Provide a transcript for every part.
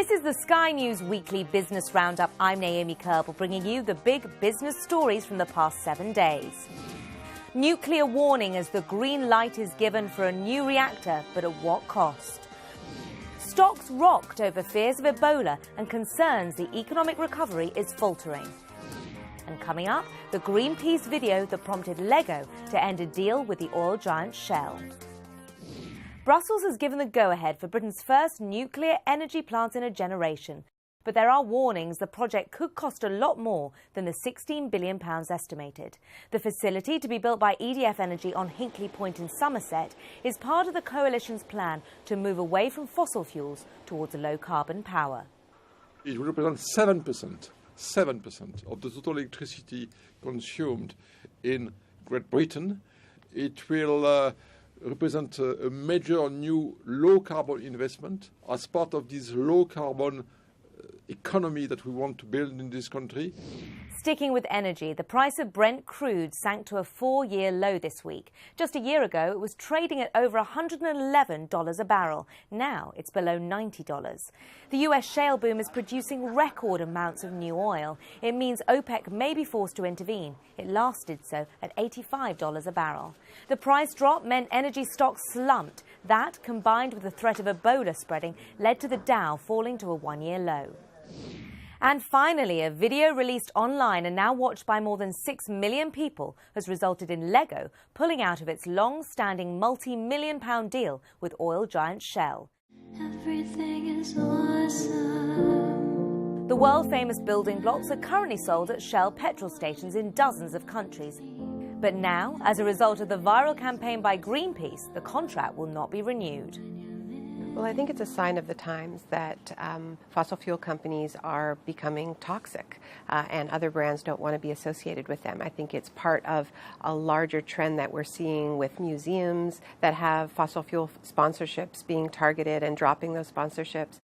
This is the Sky News Weekly Business Roundup. I'm Naomi Kerbel, bringing you the big business stories from the past 7 days. Nuclear warning as the green light is given for a new reactor, but at what cost? Stocks rocked over fears of Ebola and concerns the economic recovery is faltering. And coming up, the Greenpeace video that prompted Lego to end a deal with the oil giant Shell. Brussels has given the go-ahead for Britain's first nuclear energy plant in a generation. But there are warnings the project could cost a lot more than the £16 billion estimated. The facility, to be built by EDF Energy on Hinkley Point in Somerset, is part of the coalition's plan to move away from fossil fuels towards low-carbon power. It will represent 7% of the total electricity consumed in Great Britain. It will represent a major new low-carbon investment as part of this low-carbon economy that we want to build in this country. Sticking with energy, the price of Brent crude sank to a 4-year low this week. Just a year ago, it was trading at over $111 a barrel. Now it's below $90. The US shale boom is producing record amounts of new oil. It means OPEC may be forced to intervene. It last did so at $85 a barrel. The price drop meant energy stocks slumped. That, combined with the threat of Ebola spreading, led to the Dow falling to a 1-year low. And finally, a video released online and now watched by more than 6 million people has resulted in Lego pulling out of its long-standing multi-million-pound deal with oil giant Shell. Everything is awesome. The world-famous building blocks are currently sold at Shell petrol stations in dozens of countries. But now, as a result of the viral campaign by Greenpeace, the contract will not be renewed. Well, I think it's a sign of the times that fossil fuel companies are becoming toxic and other brands don't want to be associated with them. I think it's part of a larger trend that we're seeing with museums that have fossil fuel sponsorships being targeted and dropping those sponsorships.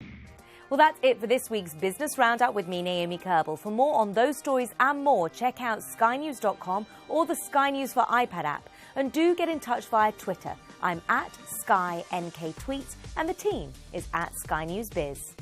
Well, that's it for this week's Business Roundup with me, Naomi Kerbel. For more on those stories and more, check out skynews.com or the Sky News for iPad app. And do get in touch via Twitter. I'm at SkyNKTweets and the team is at Sky News Biz.